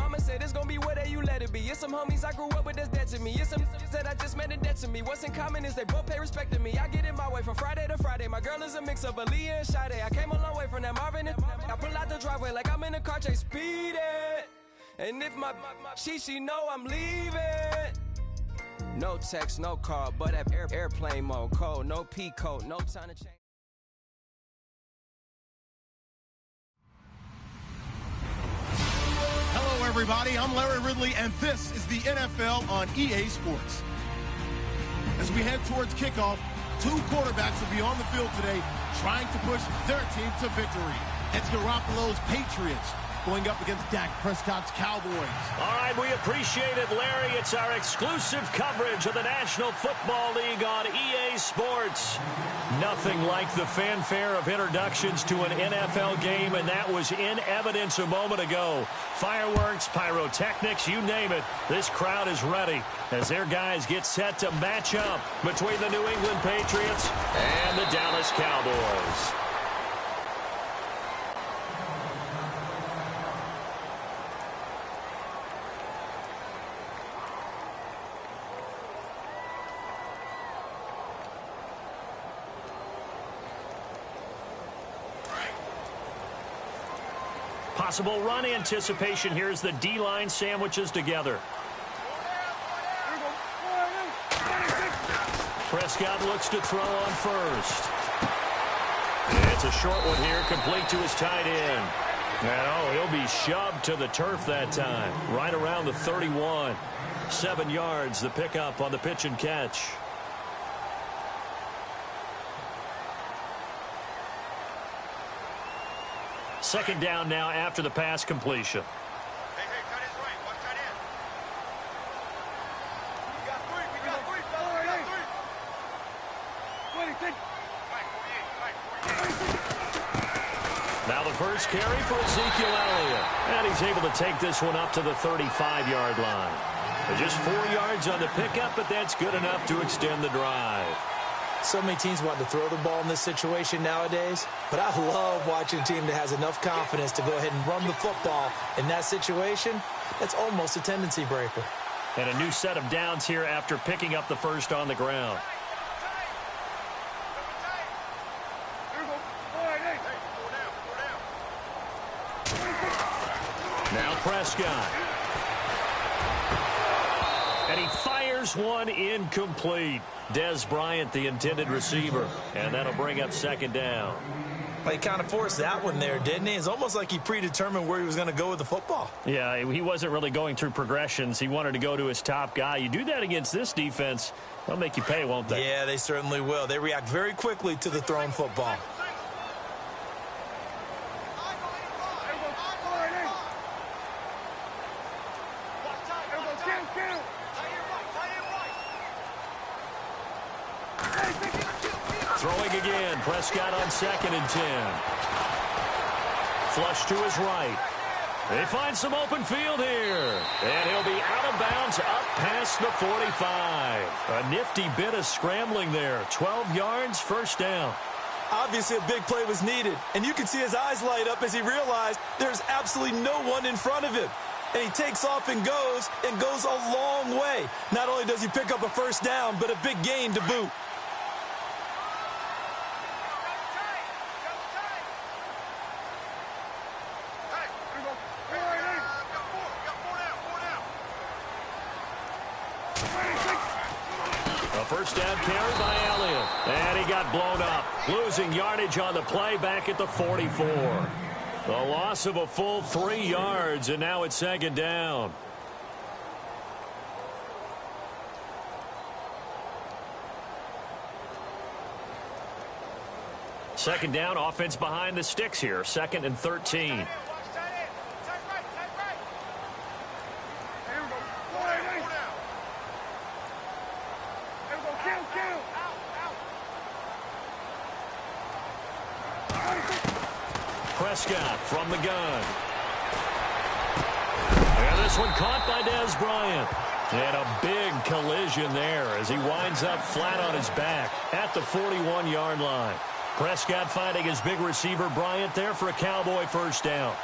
mama said it's gonna be whatever you let it be. It's some homies I grew up with that's dead to me. It's some that I just met and dead to me. What's in common is they both pay respect to me. I get in my way from Friday to Friday. My girl is a mix of Aaliyah and Sade. I came a long way from that Marvin and I pull out the driveway like I'm in a car chase speeding. And if my she know I'm leaving. No text, no call, but at airplane mode. Code, no P code, no time to change. Hello, everybody. I'm Larry Ridley, and this is the NFL on EA Sports. As we head towards kickoff, two quarterbacks will be on the field today trying to push their team to victory. It's Garoppolo's Patriots going up against Dak Prescott's Cowboys. All right, we appreciate it, Larry. It's our exclusive coverage of the National Football League on EA Sports. Nothing like the fanfare of introductions to an NFL game, and that was in evidence a moment ago. Fireworks, pyrotechnics, you name it. This crowd is ready as their guys get set to match up between the New England Patriots and the Dallas Cowboys. Possible run anticipation here as the D-line sandwiches together. Prescott looks to throw on first. It's a short one here, complete to his tight end. And he'll be shoved to the turf that time, right around the 31. 7 yards, the pickup on the pitch and catch. Second down now after the pass completion. Hey, cut his right. Watch that in. We got three. Now the first carry for Ezekiel Elliott. And he's able to take this one up to the 35-yard line. Just 4 yards on the pickup, but that's good enough to extend the drive. So many teams want to throw the ball in this situation nowadays, but I love watching a team that has enough confidence to go ahead and run the football. In that situation, that's almost a tendency breaker. And a new set of downs here after picking up the first on the ground. Now Prescott. And he fires one incomplete. Des Bryant, the intended receiver. And that'll bring up second down. Well, he kind of forced that one there, didn't he? It's almost like he predetermined where he was going to go with the football. Yeah, he wasn't really going through progressions. He wanted to go to his top guy. You do that against this defense, they'll make you pay, won't they? Yeah, they certainly will. They react very quickly to the thrown football. Throwing again, Prescott on 2nd and 10. Flush to his right. They find some open field here. And he'll be out of bounds up past the 45. A nifty bit of scrambling there. 12 yards, first down. Obviously, a big play was needed. And you can see his eyes light up as he realized there's absolutely no one in front of him. And he takes off and goes a long way. Not only does he pick up a first down, but a big gain to boot. First down carry by Elliott. And he got blown up. Losing yardage on the play back at the 44. The loss of a full 3 yards, and now it's second down. Second down, offense behind the sticks here. 2nd and 13. Prescott from the gun. And this one caught by Des Bryant. And a big collision there as he winds up flat on his back at the 41-yard line. Prescott finding his big receiver Bryant there for a Cowboy first down.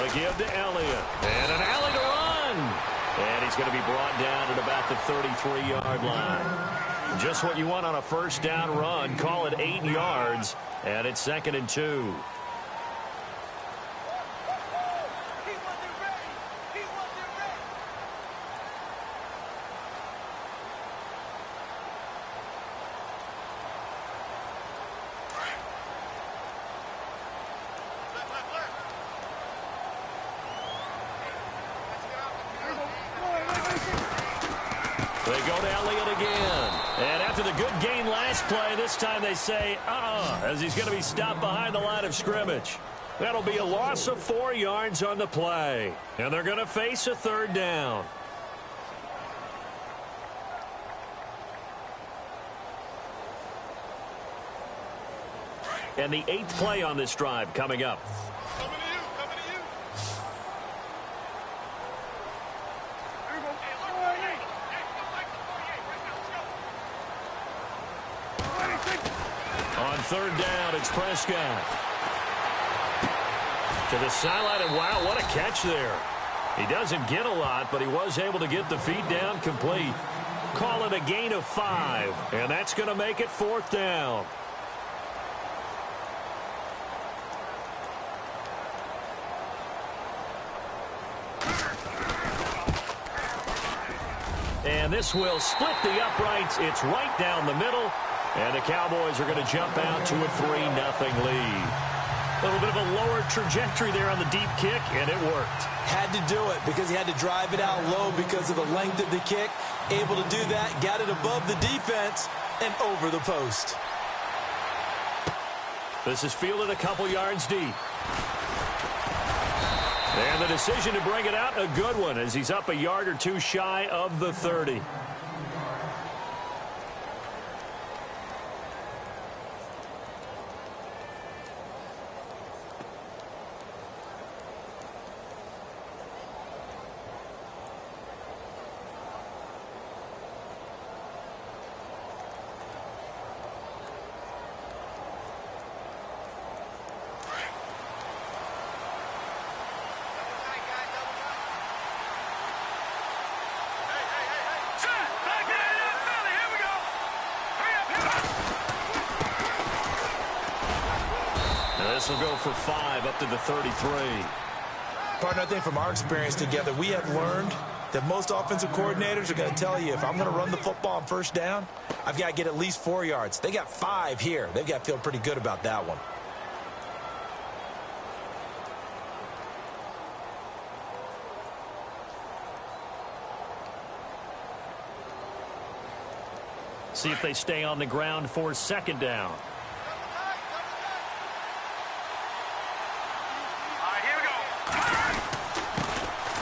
They'll give to Elliott. And an alley to run. And he's going to be brought down at about the 33-yard line. Just what you want on a first down run. Call it 8 yards. And it's 2nd and 2. They go to Elliott again. And after the good gain last play, this time they say, as he's going to be stopped behind the line of scrimmage. That'll be a loss of 4 yards on the play. And they're going to face a 3rd down. And the 8th play on this drive coming up. On 3rd down, it's Prescott. To the sideline, and wow, what a catch there. He doesn't get a lot, but he was able to get the feet down complete. Call it a gain of 5, and that's going to make it 4th down. And this will split the uprights. It's right down the middle. And the Cowboys are going to jump out to a 3-0 lead. A little bit of a lower trajectory there on the deep kick, and it worked. Had to do it because he had to drive it out low because of the length of the kick. Able to do that, got it above the defense and over the post. This is fielded a couple yards deep. And the decision to bring it out, a good one, as he's up a yard or two shy of the 30. This will go for 5 up to the 33. Partner, I think from our experience together, we have learned that most offensive coordinators are going to tell you, if I'm going to run the football on 1st down, I've got to get at least 4 yards. They got 5 here. They've got to feel pretty good about that one. See if they stay on the ground for 2nd down.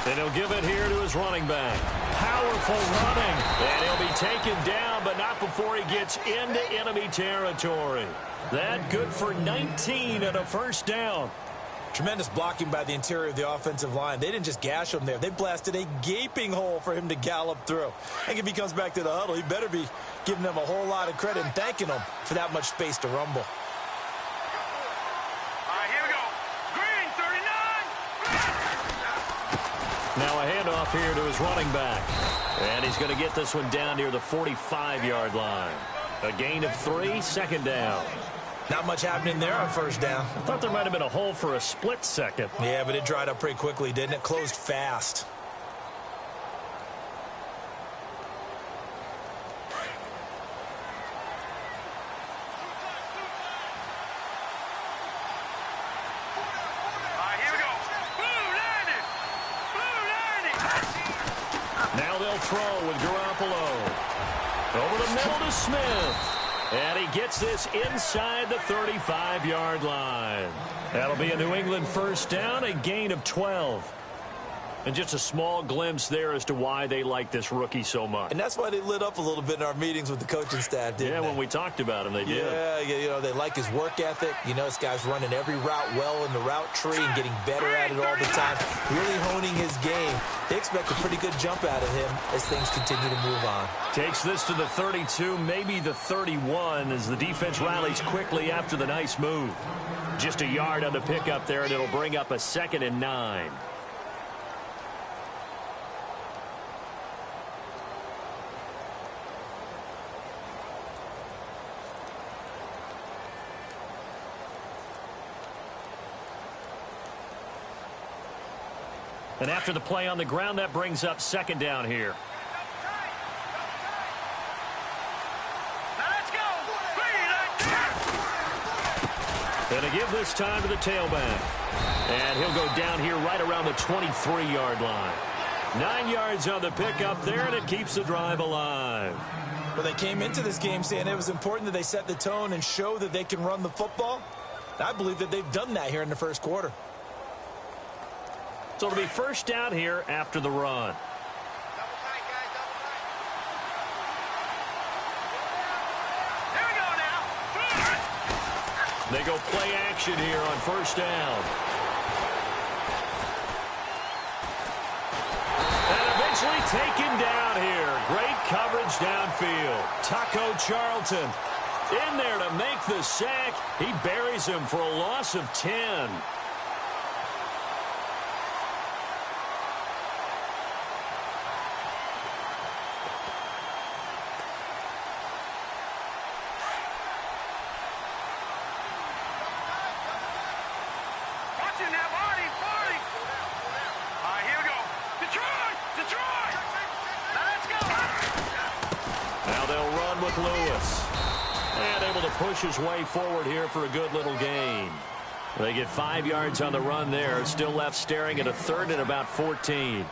And he'll give it here to his running back. Powerful running. And he'll be taken down, but not before he gets into enemy territory. That good for 19 at a 1st down. Tremendous blocking by the interior of the offensive line. They didn't just gash him there. They blasted a gaping hole for him to gallop through. I think if he comes back to the huddle, he better be giving them a whole lot of credit and thanking them for that much space to rumble. Now a handoff here to his running back. And he's going to get this one down near the 45-yard line. A gain of 3, 2nd down. Not much happening there on 1st down. I thought there might have been a hole for a split second. Yeah, but it dried up pretty quickly, didn't it? Closed fast. Now they'll throw with Garoppolo. Over the middle to Smith. And he gets this inside the 35-yard line. That'll be a New England 1st down, a gain of 12. And just a small glimpse there as to why they like this rookie so much. And that's why they lit up a little bit in our meetings with the coaching staff, didn't they? Yeah, when we talked about him, they did. Yeah, they like his work ethic. This guy's running every route well in the route tree and getting better at it all the time, really honing his game. They expect a pretty good jump out of him as things continue to move on. Takes this to the 32, maybe the 31, as the defense rallies quickly after the nice move. Just a yard on the pickup there, and it'll bring up a 2nd and 9. And after the play on the ground, that brings up 2nd down here. And to give this time to the tailback. And he'll go down here right around the 23-yard line. 9 yards on the pickup there, and it keeps the drive alive. Well, they came into this game saying it was important that they set the tone and show that they can run the football. I believe that they've done that here in the first quarter. So it'll be 1st down here after the run. They go play action here on 1st down. And eventually taken down here. Great coverage downfield. Taco Charlton in there to make the sack. He buries him for a loss of 10. Push his way forward here for a good little gain. They get 5 yards on the run there. Still left staring at a 3rd and about 14.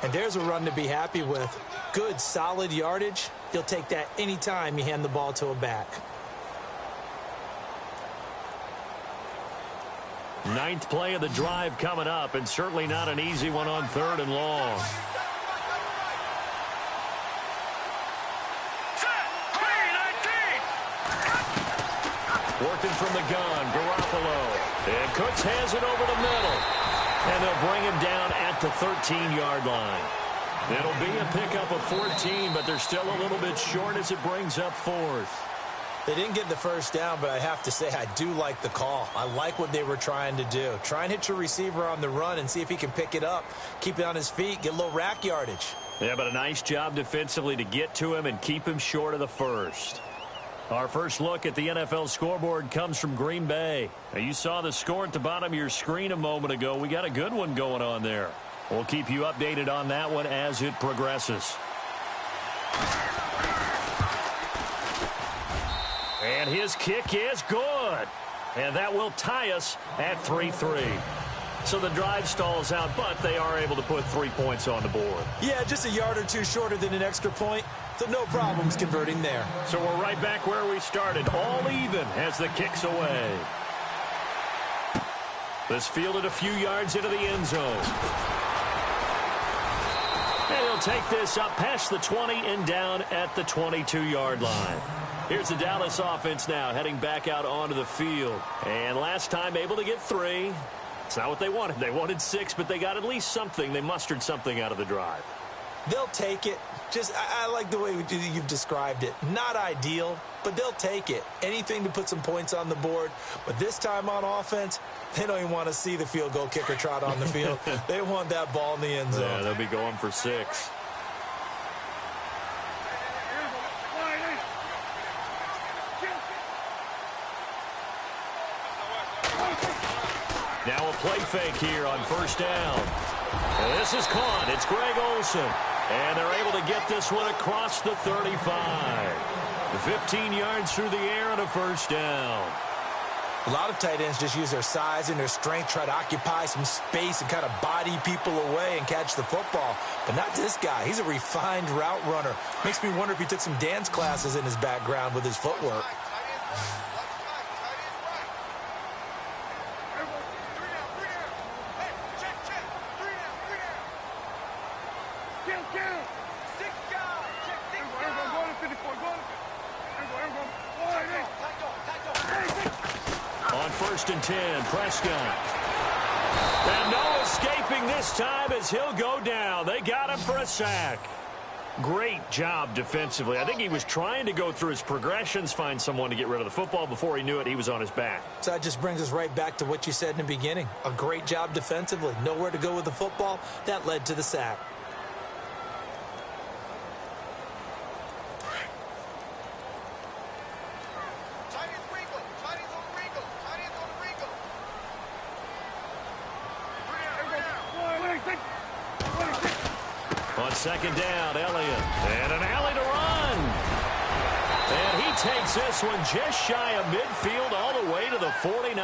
And there's a run to be happy with. Good, solid yardage. You'll take that anytime you hand the ball to a back. 9th play of the drive coming up, and certainly not an easy one on 3rd and long. Working from the gun, Garoppolo. And Cooks has it over the middle. And they'll bring him down at the 13-yard line. It'll be a pickup of 14, but they're still a little bit short as it brings up 4th. They didn't get the 1st down, but I have to say I do like the call. I like what they were trying to do. Try and hit your receiver on the run and see if he can pick it up. Keep it on his feet, get a little rack yardage. Yeah, but a nice job defensively to get to him and keep him short of the 1st. Our first look at the NFL scoreboard comes from Green Bay. Now, you saw the score at the bottom of your screen a moment ago. We got a good one going on there. We'll keep you updated on that one as it progresses. And his kick is good. And that will tie us at 3-3. So the drive stalls out, but they are able to put 3 points on the board. Yeah, just a yard or two shorter than an extra point. So no problems converting there. So we're right back where we started. All even as the kick's away. This fielded a few yards into the end zone. And he'll take this up past the 20 and down at the 22-yard line. Here's the Dallas offense now heading back out onto the field. And last time able to get 3. It's not what they wanted. They wanted 6, but they got at least something. They mustered something out of the drive. They'll take it. I like the way you've described it. Not ideal, but they'll take it. Anything to put some points on the board. But this time on offense, they don't even want to see the field goal kicker trot on the field. They want that ball in the end zone. Yeah, they'll be going for 6. Now a play fake here on 1st down. And this is caught. It's Greg Olsen. And they're able to get this one across the 35. 15 yards through the air and a 1st down. A lot of tight ends just use their size and their strength, try to occupy some space and kind of body people away and catch the football. But not this guy. He's a refined route runner. Makes me wonder if he took some dance classes in his background with his footwork. 1st and 10. Prescott. And no escaping this time as he'll go down. They got him for a sack. Great job defensively. I think he was trying to go through his progressions, find someone to get rid of the football. Before he knew it, he was on his back. So that just brings us right back to what you said in the beginning. A great job defensively. Nowhere to go with the football. That led to the sack. On 2nd down, Elliott. And an alley to run. And he takes this one just shy of midfield all the way to the 49.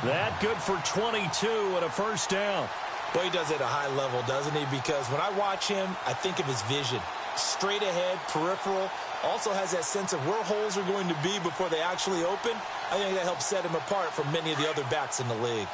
That good for 22 and a 1st down. Well, he does it at a high level, doesn't he? Because when I watch him, I think of his vision. Straight ahead, peripheral. Also has that sense of where holes are going to be before they actually open. I think that helps set him apart from many of the other backs in the league.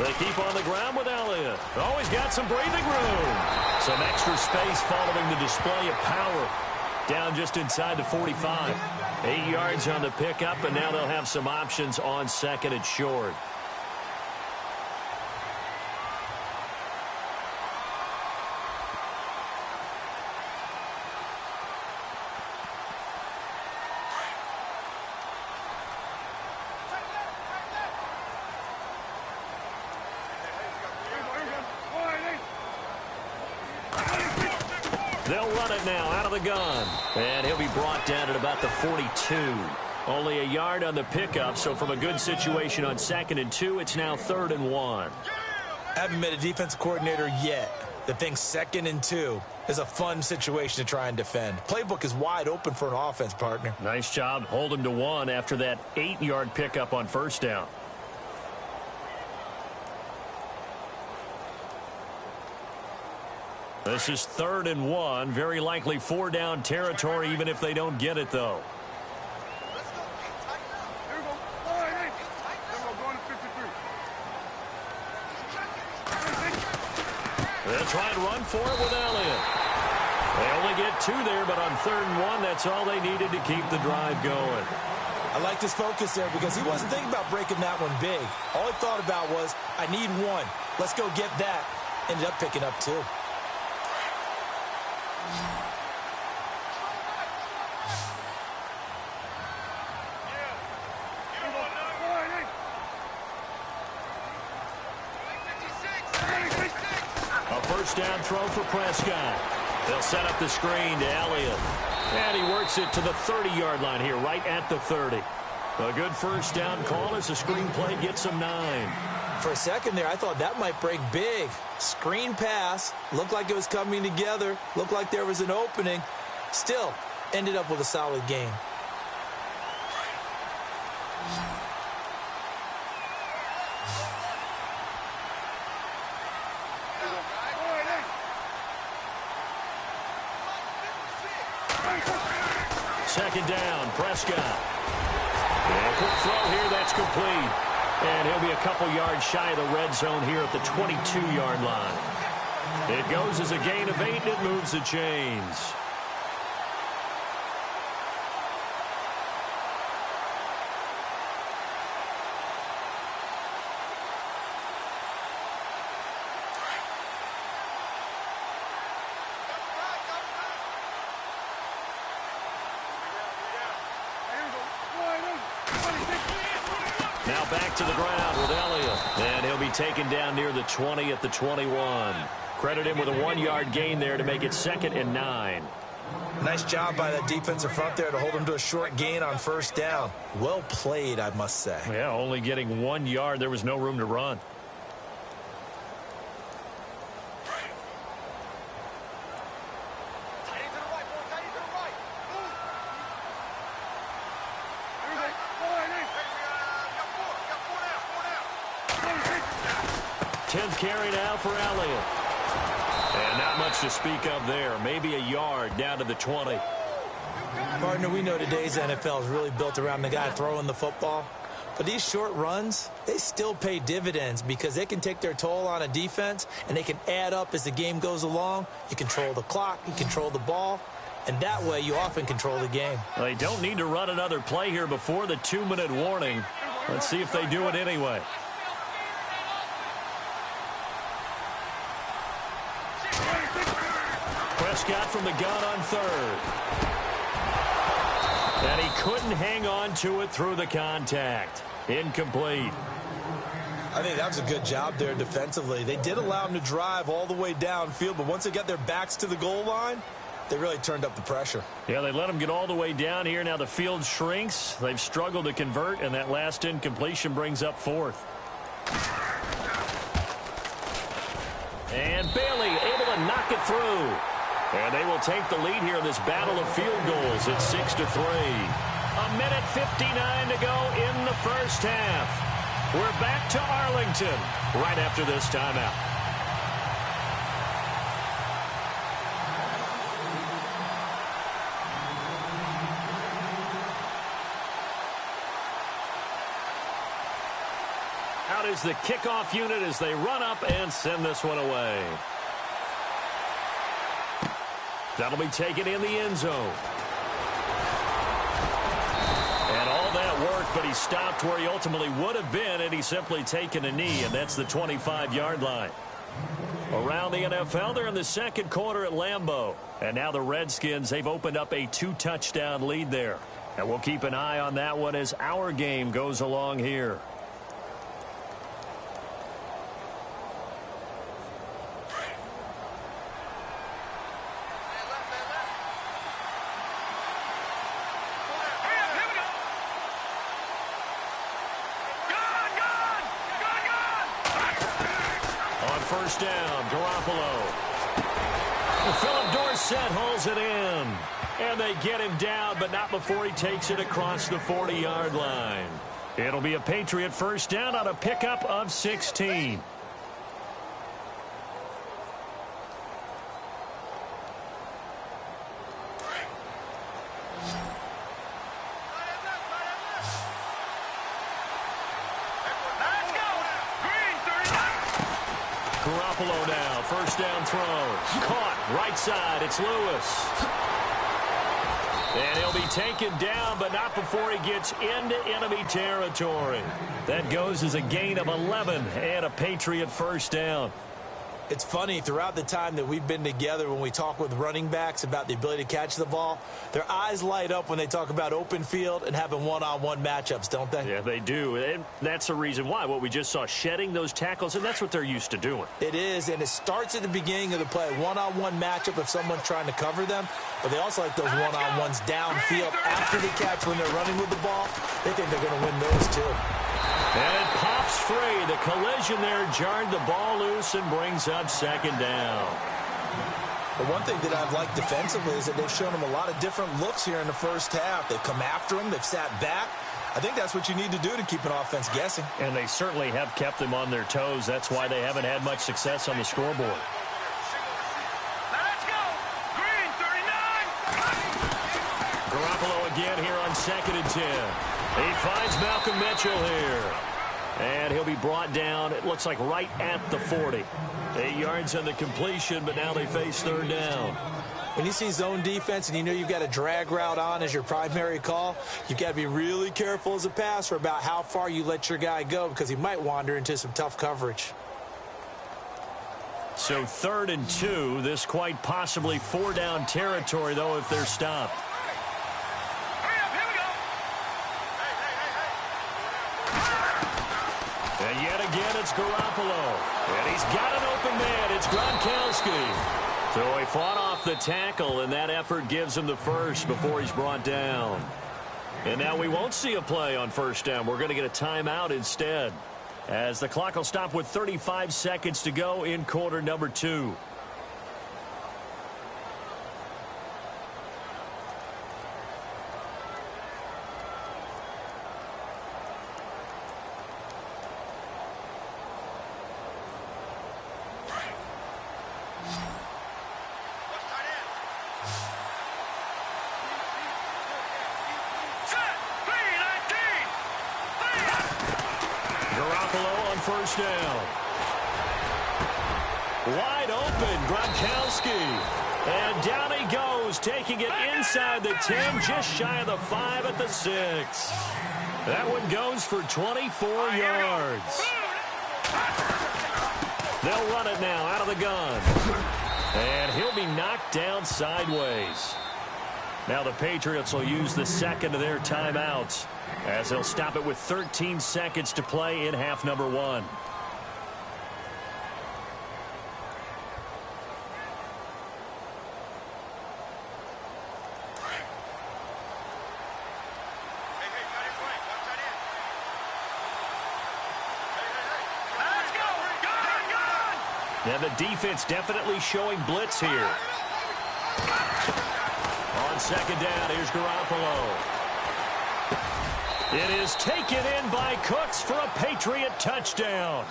They keep on the ground with Elliott. Oh, he's got some breathing room. Some extra space following the display of power. Down just inside the 45. 8 yards on the pickup, and now they'll have some options on 2nd and short. They'll run it now out of the gun. And he'll be brought down at about the 42. Only a yard on the pickup, so from a good situation on 2nd and 2, it's now 3rd and 1. Haven't met a defensive coordinator yet that thinks 2nd and 2 is a fun situation to try and defend. Playbook is wide open for an offense, partner. Nice job. Hold him to 1 after that 8-yard pickup on 1st down. This is 3rd and 1. Very likely 4-down territory, even if they don't get it, though. They'll try and run for it with Elliott. They only get 2 there, but on 3rd and 1, that's all they needed to keep the drive going. I like his focus there because he wasn't thinking about breaking that one big. All he thought about was, I need 1. Let's go get that. Ended up picking up 2. Down throw for Prescott. They'll set up the screen to Elliott. And he works it to the 30-yard line here, right at the 30. A good 1st down call as the screen play gets him 9. For a second there, I thought that might break big. Screen pass. Looked like it was coming together. Looked like there was an opening. Still, ended up with a solid game. Second down, Prescott. And a quick throw here, that's complete. And he'll be a couple yards shy of the red zone here at the 22-yard line. It goes as a gain of 8, and it moves the chains. Now back to the ground with Elliott. And he'll be taken down near the 20 at the 21. Credit him with a 1-yard gain there to make it 2nd and 9. Nice job by that defensive front there to hold him to a short gain on 1st down. Well played, I must say. Yeah, only getting 1 yard. There was no room to run. Carry now for Elliott. And not much to speak of there. Maybe a yard down to the 20. Partner, we know today's NFL is really built around the guy throwing the football. But these short runs, they still pay dividends because they can take their toll on a defense, and they can add up as the game goes along. You control the clock, you control the ball, and that way you often control the game. They don't need to run another play here before the 2-minute warning. Let's see if they do it anyway. Prescott from the gun on third. And he couldn't hang on to it through the contact. Incomplete. I think that was a good job there defensively. They did allow him to drive all the way downfield, but once they got their backs to the goal line, they really turned up the pressure. Yeah, they let him get all the way down here. Now the field shrinks. They've struggled to convert, and that last incompletion brings up fourth. And Bailey able to knock it through. And they will take the lead here in this battle of field goals at 6-3. 1:59 to go in the first half. We're back to Arlington right after this timeout. Out is the kickoff unit as they run up and send this one away. That'll be taken in the end zone. And all that work, but he stopped where he ultimately would have been had he simply taken a knee, and that's the 25-yard line. Around the NFL, they're in the second quarter at Lambeau. And now the Redskins, they've opened up a 2-touchdown lead there. And we'll keep an eye on that one as our game goes along here. First down, Garoppolo. Philip Dorsett holds it in. And they get him down, but not before he takes it across the 40-yard line. It'll be a Patriot first down on a pickup of 16. Garoppolo now, first down throw. Caught, right side, it's Lewis. And he'll be taken down, but not before he gets into enemy territory. That goes as a gain of 11 and a Patriot first down. It's funny, throughout the time that we've been together, when we talk with running backs about the ability to catch the ball, their eyes light up when they talk about open field and having one-on-one matchups, don't they? Yeah, they do. And that's the reason why. What we just saw, shedding those tackles, and that's what they're used to doing. It is, and it starts at the beginning of the play. One-on-one matchup if someone's trying to cover them, but they also like those one-on-ones downfield after the catch when they're running with the ball. They think they're going to win those, too. And it pops free. The collision there jarred the ball loose and brings up second down. The one thing that I've liked defensively is that they've shown them a lot of different looks here in the first half. They've come after them. They've sat back. I think that's what you need to do to keep an offense guessing. And they certainly have kept them on their toes. That's why they haven't had much success on the scoreboard. Let's go! Green, 39! Garoppolo again here on 2nd and 10. He finds Malcolm Mitchell here. And he'll be brought down, it looks like right at the 40. 8 yards on the completion, but now they face third down. When you see zone defense and you know you've got a drag route on as your primary call, you've got to be really careful as a passer about how far you let your guy go because he might wander into some tough coverage. So 3rd and 2, this quite possibly 4-down territory, though, if they're stopped. And yet again, it's Garoppolo. And he's got an open man. It's Gronkowski. So he fought off the tackle, and that effort gives him the first before he's brought down. And now we won't see a play on first down. We're going to get a timeout instead, as the clock will stop with 35 seconds to go in quarter number 2. Garoppolo on first down. Wide open, Gronkowski. And down he goes, taking it inside the 10, just shy of the 5 at the 6. That one goes for 24 yards. They'll run it now out of the gun. And he'll be knocked down sideways. Now the Patriots will use the second of their timeouts as they'll stop it with 13 seconds to play in half number 1. And the defense definitely showing blitz here. On second down, here's Garoppolo. It is taken in by Cooks for a Patriot touchdown.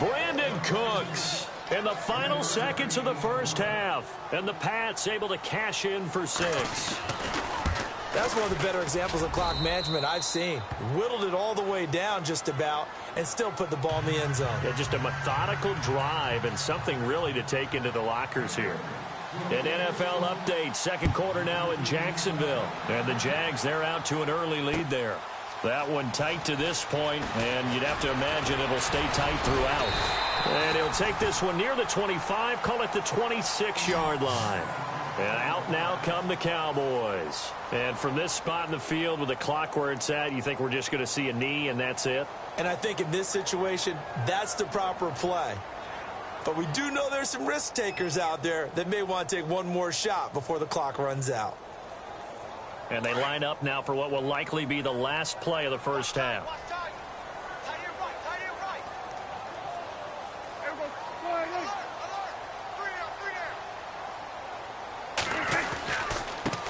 Brandon Cooks in the final seconds of the first half. And the Pats able to cash in for 6. That's one of the better examples of clock management I've seen. Whittled it all the way down just about and still put the ball in the end zone. Yeah, just a methodical drive and something really to take into the lockers here. An NFL update. Second quarter now in Jacksonville. And the Jags, they're out to an early lead there. That one tight to this point, and you'd have to imagine it'll stay tight throughout. And he'll take this one near the 25, call it the 26-yard line. And out now come the Cowboys. And from this spot in the field with the clock where it's at, you think we're just going to see a knee and that's it? And I think in this situation, that's the proper play. But we do know there's some risk takers out there that may want to take one more shot before the clock runs out. And they line up now for what will likely be the last play of the first half.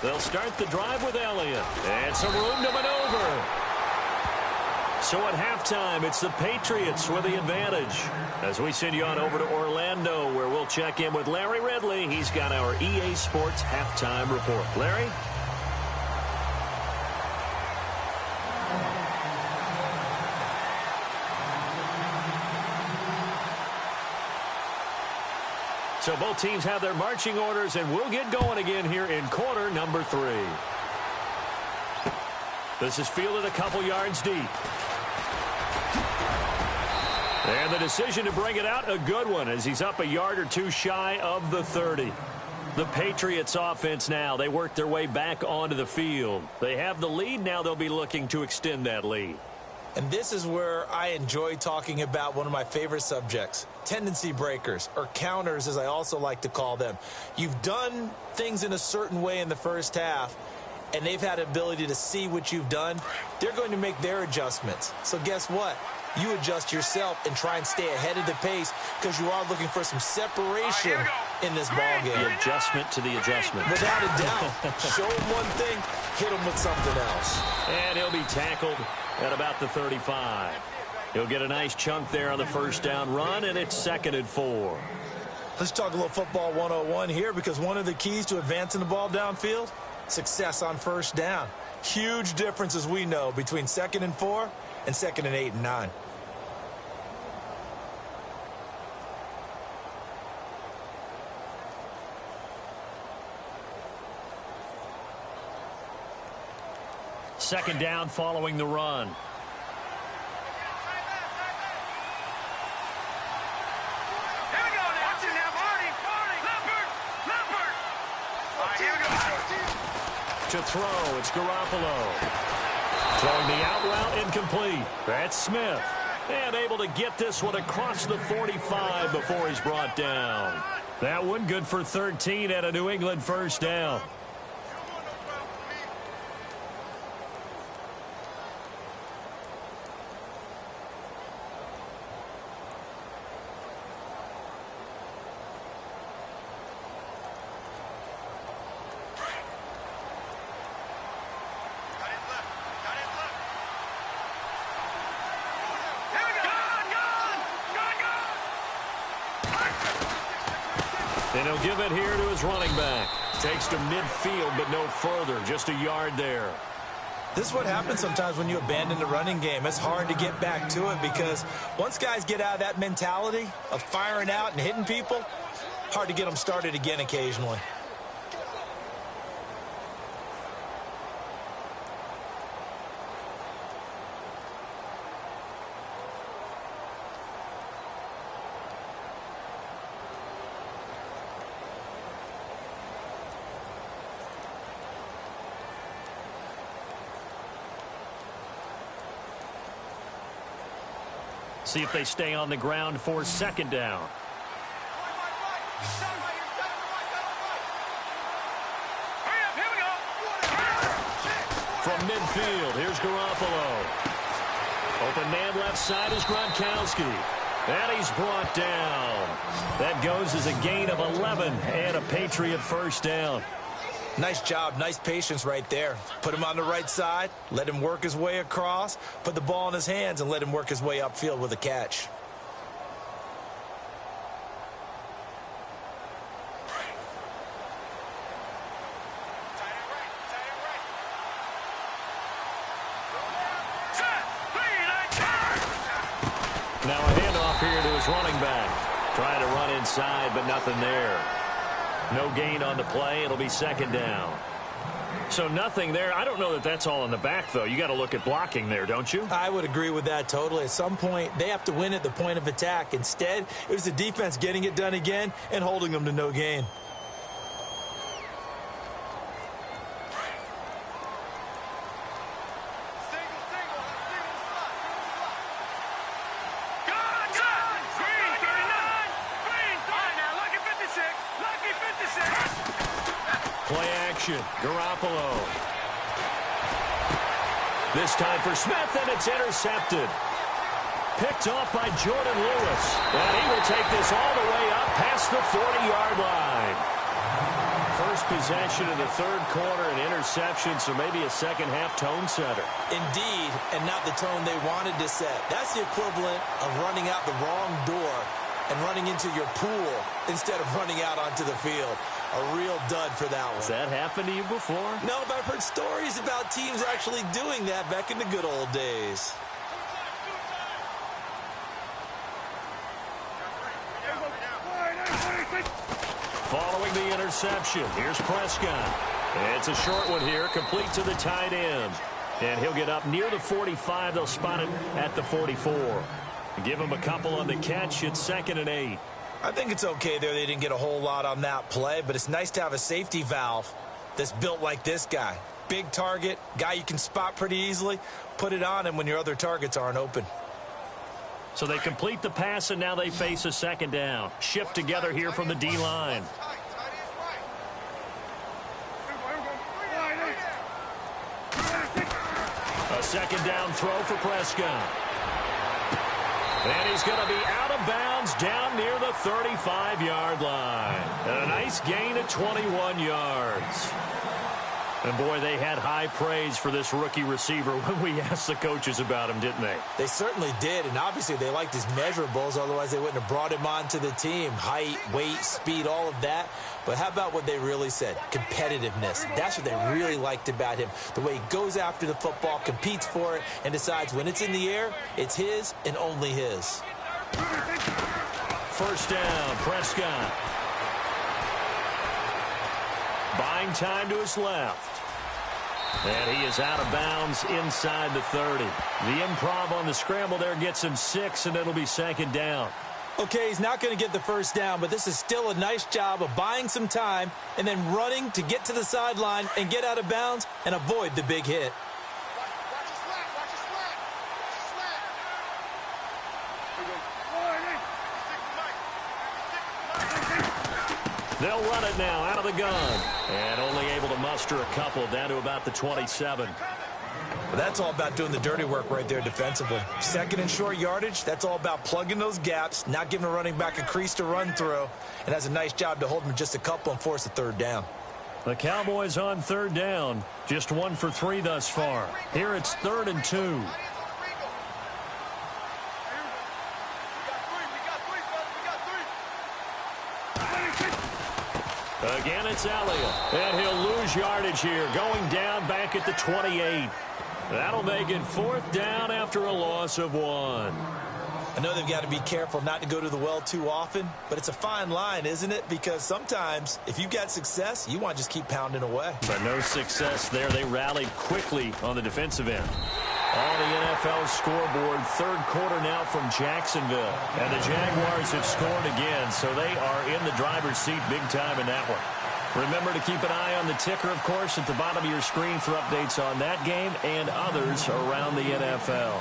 They'll start the drive with Elliott. And some room to maneuver. So at halftime, it's the Patriots with the advantage. As we send you on over to Orlando, where we'll check in with Larry Ridley. He's got our EA Sports halftime report. Larry? So both teams have their marching orders, and we'll get going again here in quarter number 3. This is fielded a couple yards deep. And the decision to bring it out, a good one, as he's up a yard or two shy of the 30. The Patriots offense now, they work their way back onto the field. They have the lead, now they'll be looking to extend that lead. And this is where I enjoy talking about one of my favorite subjects, tendency breakers, or counters as I also like to call them. You've done things in a certain way in the first half, and they've had ability to see what you've done. They're going to make their adjustments. So guess what? You adjust yourself and try and stay ahead of the pace because you are looking for some separation in this ball game. The adjustment to the adjustment. Without a doubt. Show him one thing, hit him with something else. And he'll be tackled at about the 35. He'll get a nice chunk there on the first down run, and it's 2nd and 4. Let's talk a little football 101 here, because one of the keys to advancing the ball downfield, success on first down. Huge difference, as we know, between 2nd and 4 and 2nd and 8 and 9. Second down following the run. To throw, it's Garoppolo. Throwing the out route, incomplete. That's Smith. And able to get this one across the 45 before he's brought down. That one good for 13 at a New England first down. And he'll give it here to his running back. Takes to midfield, but no further. Just a yard there. This is what happens sometimes when you abandon the running game. It's hard to get back to it because once guys get out of that mentality of firing out and hitting people, hard to get them started again occasionally. See if they stay on the ground for second down. From midfield, here's Garoppolo. Open man left side is Gronkowski. And he's brought down. That goes as a gain of 11 and a Patriot first down. Nice job, nice patience right there. Put him on the right side, let him work his way across, put the ball in his hands, and let him work his way upfield with a catch. Now a handoff here to his running back. Trying to run inside, but nothing there. No gain on the play. It'll be second down. So nothing there. I don't know that that's all in the back, though. You got to look at blocking there, don't you? I would agree with that totally. At some point, they have to win at the point of attack. Instead, it was the defense getting it done again and holding them to no gain. Play action. Garoppolo. This time for Smith, and it's intercepted. Picked off by Jordan Lewis. And he will take this all the way up past the 40-yard line. First possession of the third quarter, an interception, so maybe a second-half tone setter. Indeed, and not the tone they wanted to set. That's the equivalent of running out the wrong door and running into your pool instead of running out onto the field. A real dud for that one. Has that happened to you before? No, but I've heard stories about teams actually doing that back in the good old days. Following the interception, here's Prescott. It's a short one here, complete to the tight end. And he'll get up near the 45. They'll spot it at the 44. Give him a couple on the catch. It's 2nd and 8. I think it's okay there. They didn't get a whole lot on that play, but it's nice to have a safety valve that's built like this guy. Big target, guy you can spot pretty easily. Put it on him when your other targets aren't open. So they complete the pass, and now they face a second down. Shift together here from the D-line. A second down throw for Prescott. And he's going to be out of bounds down near the 35-yard line. And a nice gain of 21 yards. And, boy, they had high praise for this rookie receiver when we asked the coaches about him, didn't they? They certainly did, and obviously they liked his measurables. Otherwise, they wouldn't have brought him onto the team. Height, weight, speed, all of that. But how about what they really said? Competitiveness. That's what they really liked about him. The way he goes after the football, competes for it, and decides when it's in the air, it's his and only his. First down, Prescott. Buying time to his left. And he is out of bounds inside the 30. The improv on the scramble there gets him 6, and it'll be second down. Okay, he's not going to get the first down, but this is still a nice job of buying some time and then running to get to the sideline and get out of bounds and avoid the big hit. They'll run it now out of the gun. And only able to muster a couple down to about the 27. Well, that's all about doing the dirty work right there defensively. Second and short yardage, that's all about plugging those gaps, not giving a running back a crease to run through, and has a nice job to hold him just a couple and force a third down. The Cowboys on third down, just 1 for 3 thus far. Here it's 3rd and 2. Again, it's Elliott. And he'll lose yardage here, going down back at the 28. That'll make it 4th down after a loss of 1. I know they've got to be careful not to go to the well too often, but it's a fine line, isn't it? Because sometimes, if you've got success, you want to just keep pounding away. But no success there. They rallied quickly on the defensive end. On the NFL scoreboard, 3rd quarter now from Jacksonville. And the Jaguars have scored again, so they are in the driver's seat big time in that one. Remember to keep an eye on the ticker, of course, at the bottom of your screen for updates on that game and others around the NFL.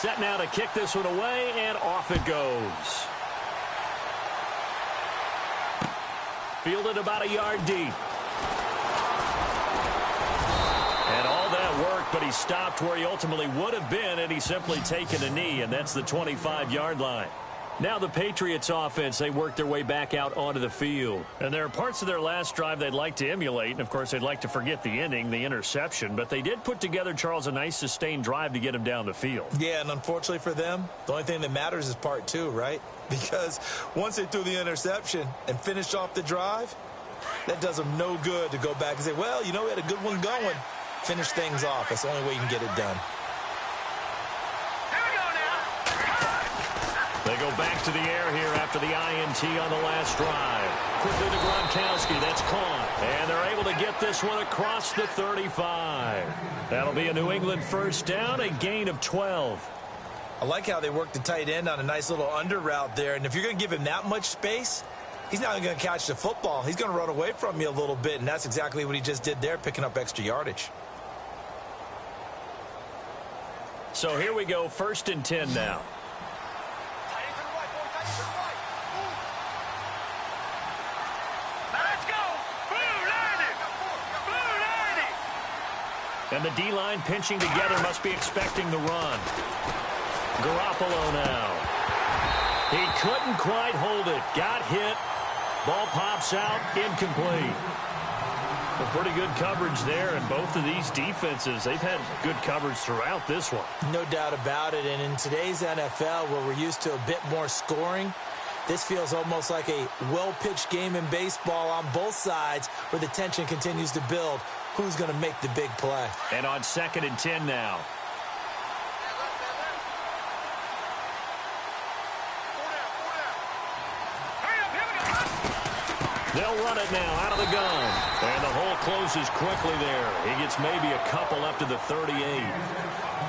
Set now to kick this one away, and off it goes. Fielded about a yard deep. And all that work, but he stopped where he ultimately would have been, and he's simply taken a knee, and that's the 25-yard line. Now the Patriots offense, they work their way back out onto the field. And there are parts of their last drive they'd like to emulate. And, of course, they'd like to forget the ending, the interception. But they did put together, Charles, a nice sustained drive to get him down the field. Yeah, and unfortunately for them, the only thing that matters is part 2, right? Because once they threw the interception and finished off the drive, that does them no good to go back and say, well, you know, we had a good one going. Finish things off. That's the only way you can get it done. They go back to the air here after the INT on the last drive. Quickly to Gronkowski. That's caught. And they're able to get this one across the 35. That'll be a New England 1st down, a gain of 12. I like how they work the tight end on a nice little under route there. And if you're going to give him that much space, he's not going to catch the football. He's going to run away from you a little bit, and that's exactly what he just did there, picking up extra yardage. So here we go, 1st and 10 now. And the D-line pinching together, must be expecting the run. Garoppolo now. He couldn't quite hold it. Got hit. Ball pops out, incomplete. Well, pretty good coverage there, and both of these defenses, they've had good coverage throughout this one. No doubt about it, and in today's NFL, where we're used to a bit more scoring, this feels almost like a well-pitched game in baseball on both sides where the tension continues to build. Who's going to make the big play? And on 2nd and 10 now. They'll run it now out of the gun. And the hole closes quickly there. He gets maybe a couple up to the 38.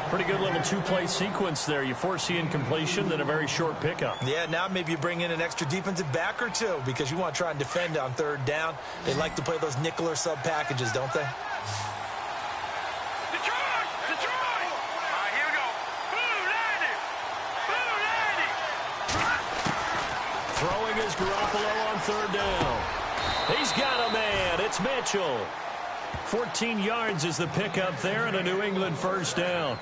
Pretty good little 2-play sequence there. You foresee incompletion, then a very short pickup. Yeah, now maybe you bring in an extra defensive back or 2 because you want to try and defend on 3rd down. They like to play those nickel or sub packages, don't they? Throwing is Garoppolo on 3rd down. He's got a man. It's Mitchell. 14 yards is the pickup there, and a New England 1st down.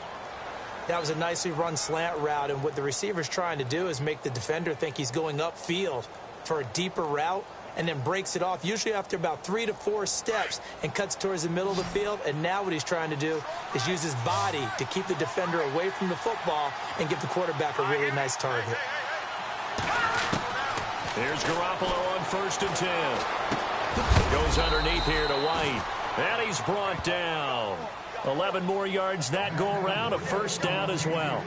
That was a nicely run slant route, and what the receiver's trying to do is make the defender think he's going upfield for a deeper route and then breaks it off, usually after about 3 to 4 steps, and cuts towards the middle of the field. And now what he's trying to do is use his body to keep the defender away from the football and give the quarterback a really nice target. Here's Garoppolo on 1st and 10. Goes underneath here to White. And he's brought down. 11 more yards that go around, a 1st down as well.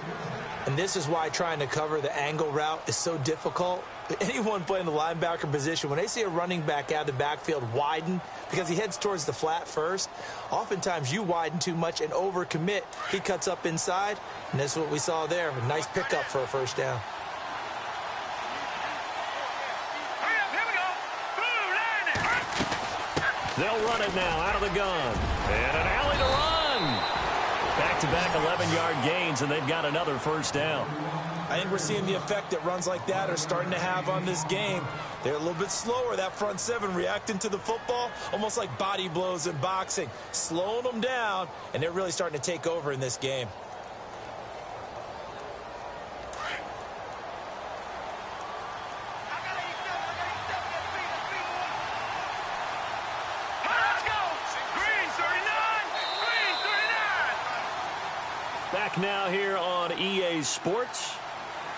And this is why trying to cover the angle route is so difficult. Anyone playing the linebacker position, when they see a running back out of the backfield widen because he heads towards the flat first, oftentimes you widen too much and overcommit. He cuts up inside, and that's what we saw there. A nice pickup for a 1st down. They'll run it now out of the gun. And an alley to run. Back-to-back 11-yard gains, and they've got another 1st down. I think we're seeing the effect that runs like that are starting to have on this game. They're a little bit slower, that front 7, reacting to the football, almost like body blows in boxing, slowing them down, and they're really starting to take over in this game. Back now here on EA Sports.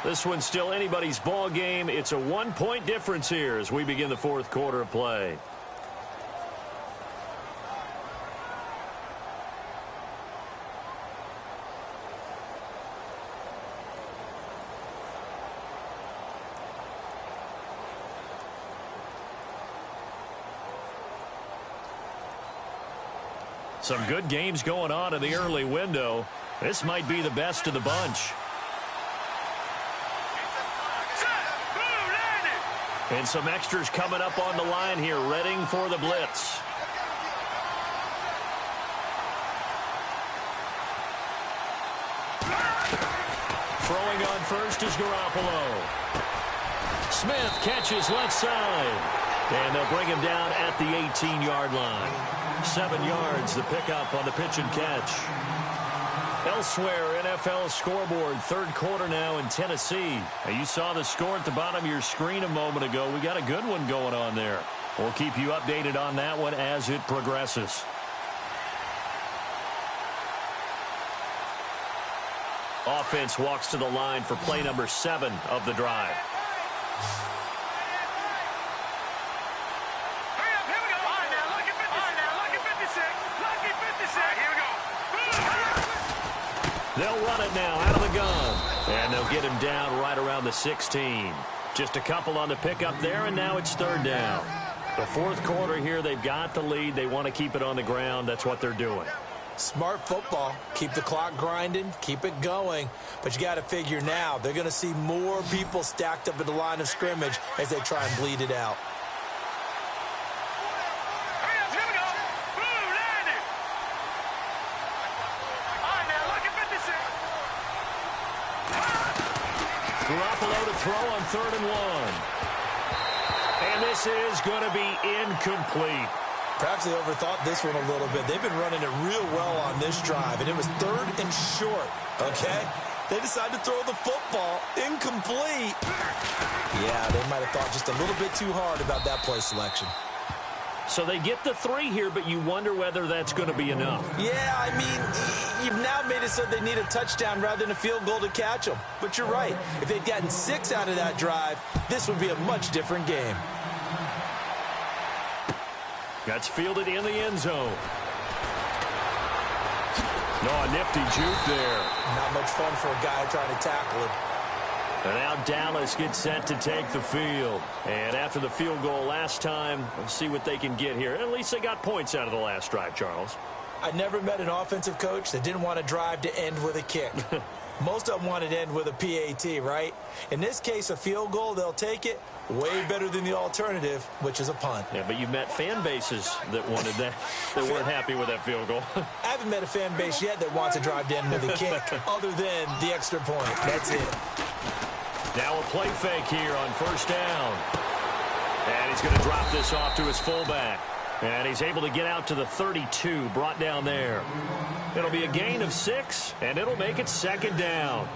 This one's still anybody's ball game. It's a 1-point difference here as we begin the 4th quarter of play. Some good games going on in the early window. This might be the best of the bunch. And some extras coming up on the line here, readying for the blitz. Throwing on first is Garoppolo. Smith catches left side. And they'll bring him down at the 18-yard line. 7 yards, the pickup on the pitch and catch. Elsewhere, NFL scoreboard, third quarter now in Tennessee. Now, you saw the score at the bottom of your screen a moment ago. We got a good one going on there. We'll keep you updated on that one as it progresses. Offense walks to the line for play number 7 of the drive. They'll run it now out of the gun. And they'll get him down right around the 16. Just a couple on the pickup there, and now it's third down. The fourth quarter here, they've got the lead. They want to keep it on the ground. That's what they're doing. Smart football. Keep the clock grinding. Keep it going. But you got to figure now, they're going to see more people stacked up at the line of scrimmage as they try and bleed it out. Garoppolo to throw on 3rd and 1. And this is going to be incomplete. Perhaps they overthought this one a little bit. They've been running it real well on this drive, and it was 3rd and short, okay? They decided to throw the football incomplete. Yeah, they might have thought just a little bit too hard about that play selection. So they get the 3 here, but you wonder whether that's going to be enough. Yeah, I mean, you've now made it so they need a touchdown rather than a field goal to catch them. But you're right. If they'd gotten 6 out of that drive, this would be a much different game. That's fielded in the end zone. No, a nifty juke there. Not much fun for a guy trying to tackle it. And now Dallas gets set to take the field. And after the field goal last time, we'll see what they can get here. At least they got points out of the last drive, Charles. I never met an offensive coach that didn't want a drive to end with a kick. Most of them wanted to end with a PAT, right? In this case, a field goal, they'll take it. Way better than the alternative, which is a punt. Yeah, but you met fan bases that wanted that, that weren't happy with that field goal. I haven't met a fan base yet that wants a drive to end with a kick, other than the extra point. That's it. Now a play fake here on first down. And he's going to drop this off to his fullback. And he's able to get out to the 32, brought down there. It'll be a gain of 6, and it'll make it second down.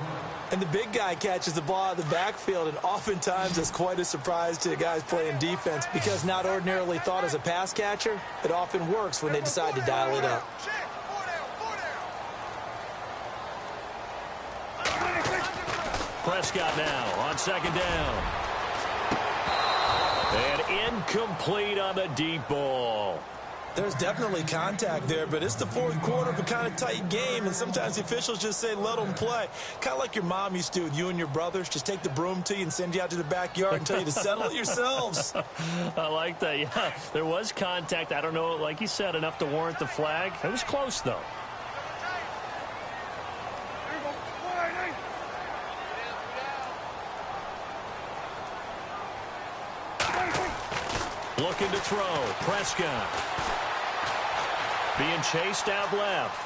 And the big guy catches the ball out of the backfield, and oftentimes it's quite a surprise to the guys playing defense because not ordinarily thought as a pass catcher, it often works when they decide to dial it up. Prescott now on second down. And incomplete on the deep ball. There's definitely contact there, but it's the fourth quarter of a kind of tight game, and sometimes the officials just say, let them play. Kind of like your mom used to do with you and your brothers. Just take the broom to you and send you out to the backyard and tell you to settle it yourselves. I like that. Yeah, there was contact. I don't know, like you said, enough to warrant the flag. It was close, though. Looking to throw. Prescott. Being chased out left.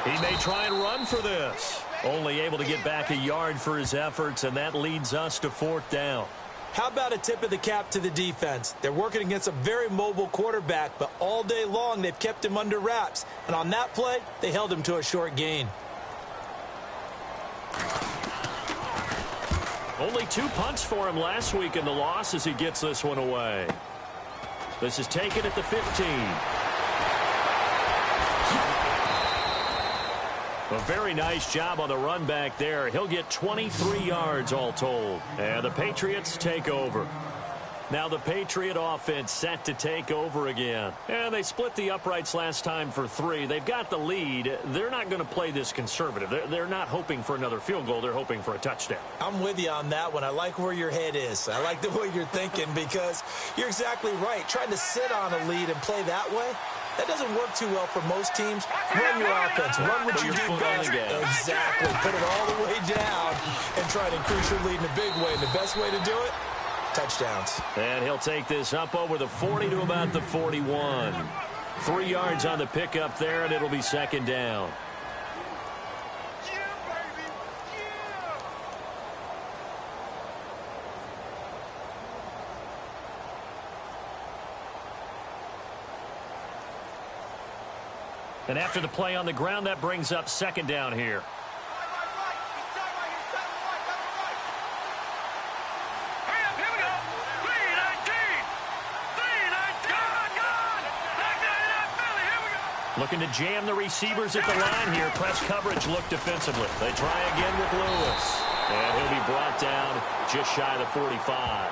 He may try and run for this. Only able to get back a yard for his efforts, and that leads us to fourth down. How about a tip of the cap to the defense? They're working against a very mobile quarterback, but all day long they've kept him under wraps. And on that play, they held him to a short gain. Only 2 punts for him last week in the loss as he gets this one away. This is taken at the 15. A very nice job on the run back there. He'll get 23 yards all told. And the Patriots take over. Now the Patriot offense set to take over again. And they split the uprights last time for 3. They've got the lead. They're not going to play this conservative. They're not hoping for another field goal. They're hoping for a touchdown. I'm with you on that one. I like where your head is. I like the way you're thinking because you're exactly right. Trying to sit on a lead and play that way, That doesn't work too well for most teams. Run your offense. Run what you do best. Exactly. Put it all the way down and try to increase your lead in a big way. And the best way to do it, touchdowns. And he'll take this up over the 40 to about the 41. 3 yards on the pickup there, and it'll be second down. And after the play on the ground, that brings up second down here. Looking to jam the receivers at the line here. Press coverage look defensively. They try again with Lewis. And he'll be brought down just shy of the 45.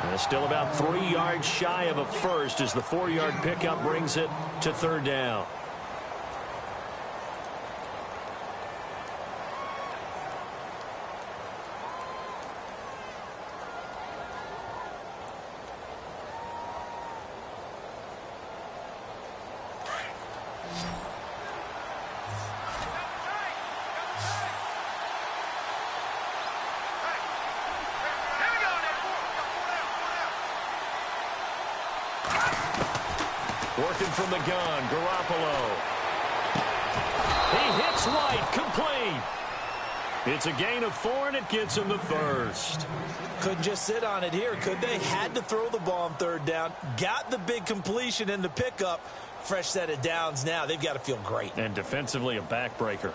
And still about 3 yards shy of a first as the 4-yard pickup brings it to third down. Working from the gun, Garoppolo. He hits White, complete. It's a gain of 4, and it gets him the first. Couldn't just sit on it here, could they? Had to throw the ball on third down. Got the big completion in the pickup. Fresh set of downs now. They've got to feel great. And defensively, a backbreaker.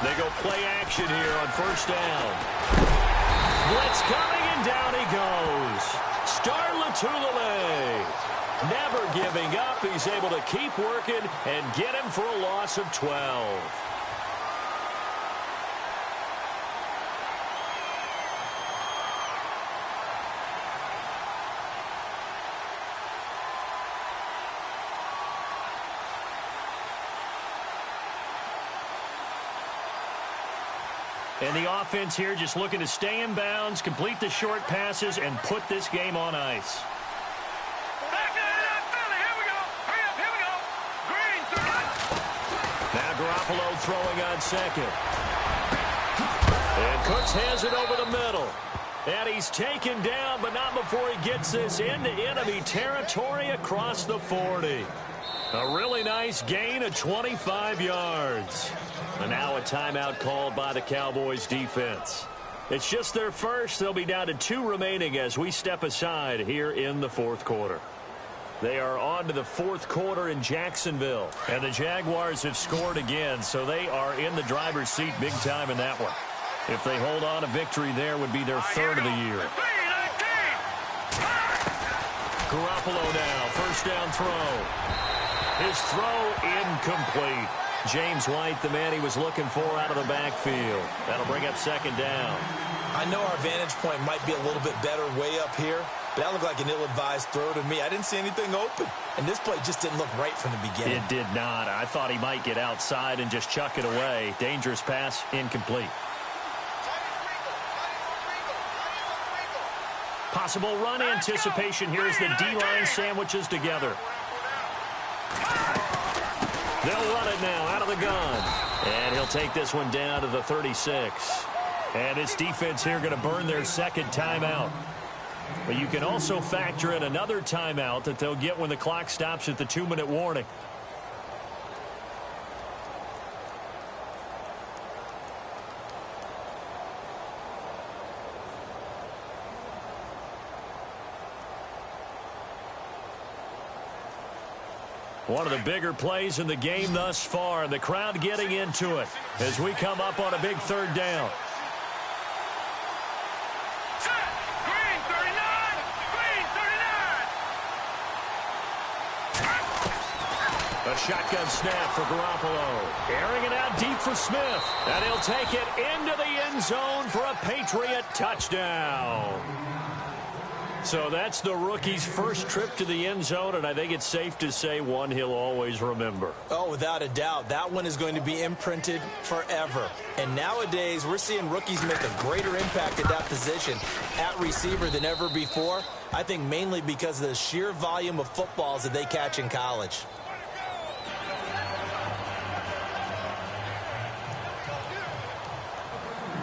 They go play action here on first down. Blitz coming, and down he goes. Star Latulele. Never giving up. He's able to keep working and get him for a loss of 12. And the offense here just looking to stay in bounds, complete the short passes, and put this game on ice. Now Garoppolo throwing on second. And Cooks has it over the middle. And he's taken down, but not before he gets this into enemy territory across the 40. A really nice gain of 25 yards. And now a timeout called by the Cowboys defense. It's just their first. They'll be down to 2 remaining as we step aside here in the fourth quarter. They are on to the fourth quarter in Jacksonville. And the Jaguars have scored again, so they are in the driver's seat big time in that one. If they hold on, a victory there would be their third of the year. Garoppolo now, first down throw. His throw incomplete. James White, the man he was looking for out of the backfield. That'll bring up second down. I know our vantage point might be a little bit better way up here, but that looked like an ill-advised throw to me. I didn't see anything open, and this play just didn't look right from the beginning. It did not. I thought he might get outside and just chuck it away. Dangerous pass, incomplete. Possible run anticipation here as the D-line sandwiches together. They'll run it now out of the gun. And he'll take this one down to the 36. And this defense here going to burn their second timeout. But you can also factor in another timeout that they'll get when the clock stops at the 2-minute warning. One of the bigger plays in the game thus far, and the crowd getting into it as we come up on a big third down. Green 39! Green 39! A shotgun snap for Garoppolo. Airing it out deep for Smith. And he'll take it into the end zone for a Patriot touchdown. So that's the rookie's first trip to the end zone, and I think it's safe to say one he'll always remember. Oh, without a doubt. That one is going to be imprinted forever. And nowadays, we're seeing rookies make a greater impact at that position at receiver than ever before. I think mainly because of the sheer volume of footballs that they catch in college.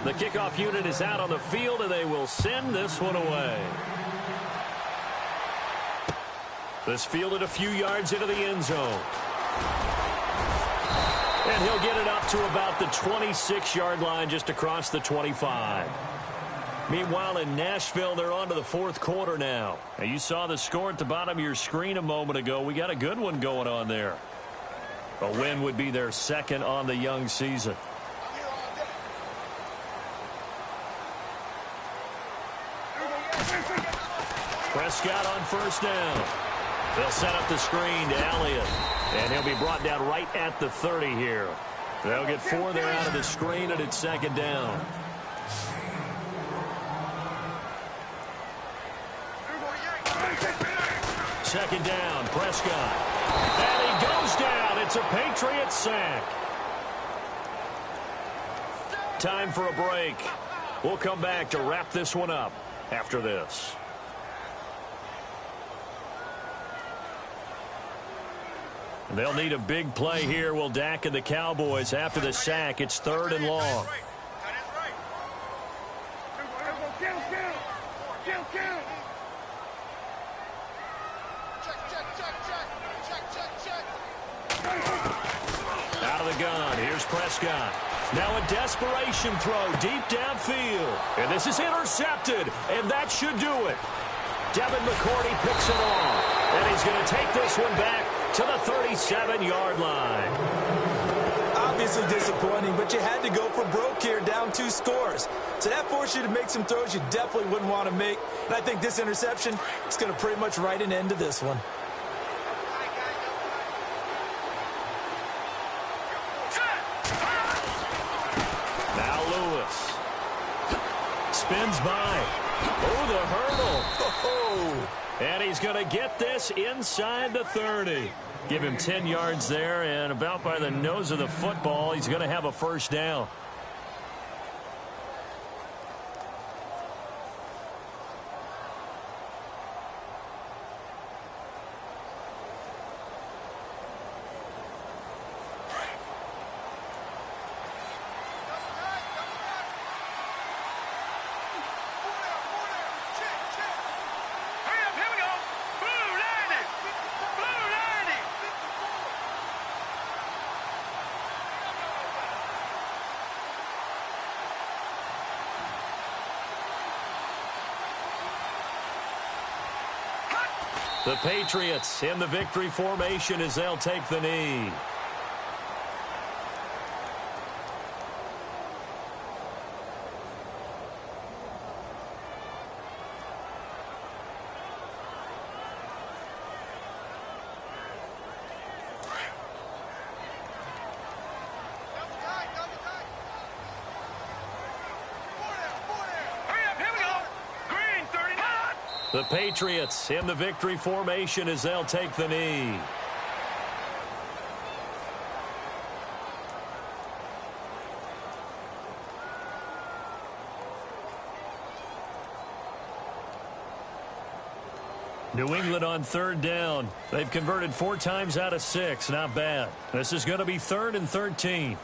The kickoff unit is out on the field, and they will send this one away. This fielded a few yards into the end zone. And he'll get it up to about the 26-yard line, just across the 25. Meanwhile, in Nashville, they're on to the fourth quarter now. Now, you saw the score at the bottom of your screen a moment ago. We got a good one going on there. A win would be their second on the young season. Prescott on first down. They'll set up the screen to Elliott. And he'll be brought down right at the 30 here. They'll get 4 there out of the screen, and it's second down. Second down, Prescott. And he goes down. It's a Patriots sack. Time for a break. We'll come back to wrap this one up after this. They'll need a big play here. Will Dak and the Cowboys after the sack. It's 3rd and long. Out of the gun. Here's Prescott. Now a desperation throw deep downfield. And this is intercepted. And that should do it. Devin McCourty picks it off. And he's going to take this one back to the 37-yard line. Obviously disappointing, but you had to go for broke here, down 2 scores. So that forced you to make some throws you definitely wouldn't want to make. And I think this interception is going to pretty much write an end to this one. Now Lewis. Spins by. Oh, the hurdle. Oh. And he's going to get this inside the 30. Give him 10 yards there, and about by the nose of the football, he's going to have a first down. The Patriots in the victory formation as they'll take the knee. The Patriots in the victory formation as they'll take the knee. New England on 3rd down. They've converted 4 times out of 6. Not bad. This is going to be 3rd and 13.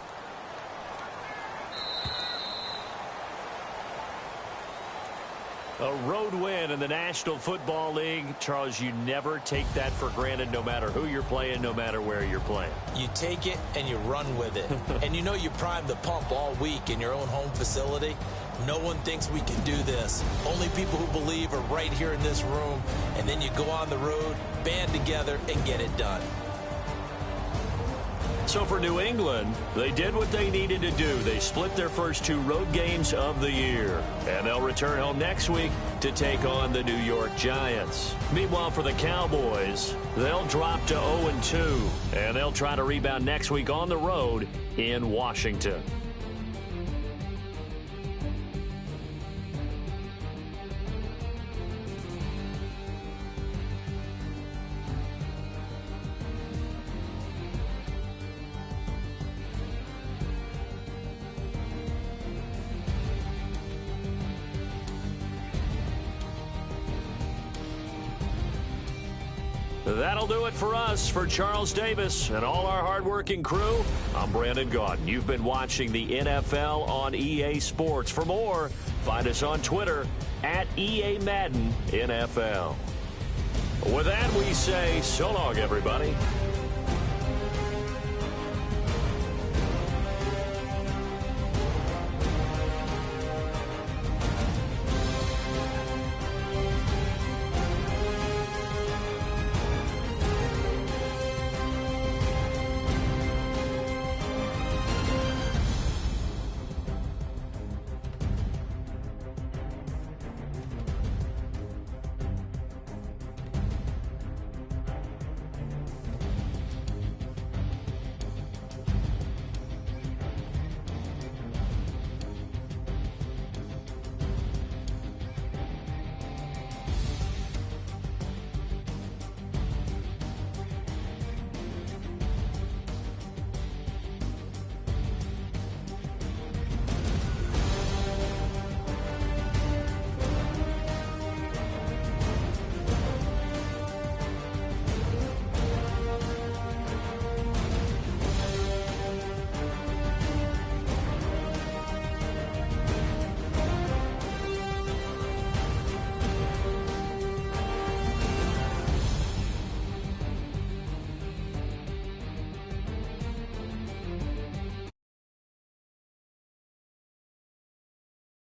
A road win in the National Football League. Charles, you never take that for granted, no matter who you're playing, no matter where you're playing. You take it and you run with it. And you know you primed the pump all week in your own home facility. No one thinks we can do this. Only people who believe are right here in this room. And then you go on the road, band together, and get it done. So for New England, they did what they needed to do. They split their first 2 road games of the year. And they'll return home next week to take on the New York Giants. Meanwhile, for the Cowboys, they'll drop to 0-2. And they'll try to rebound next week on the road in Washington. That'll do it for us. For Charles Davis and all our hardworking crew, I'm Brandon Gaudin. You've been watching the NFL on EA Sports. For more, find us on Twitter at EA Madden NFL. With that, we say so long, everybody.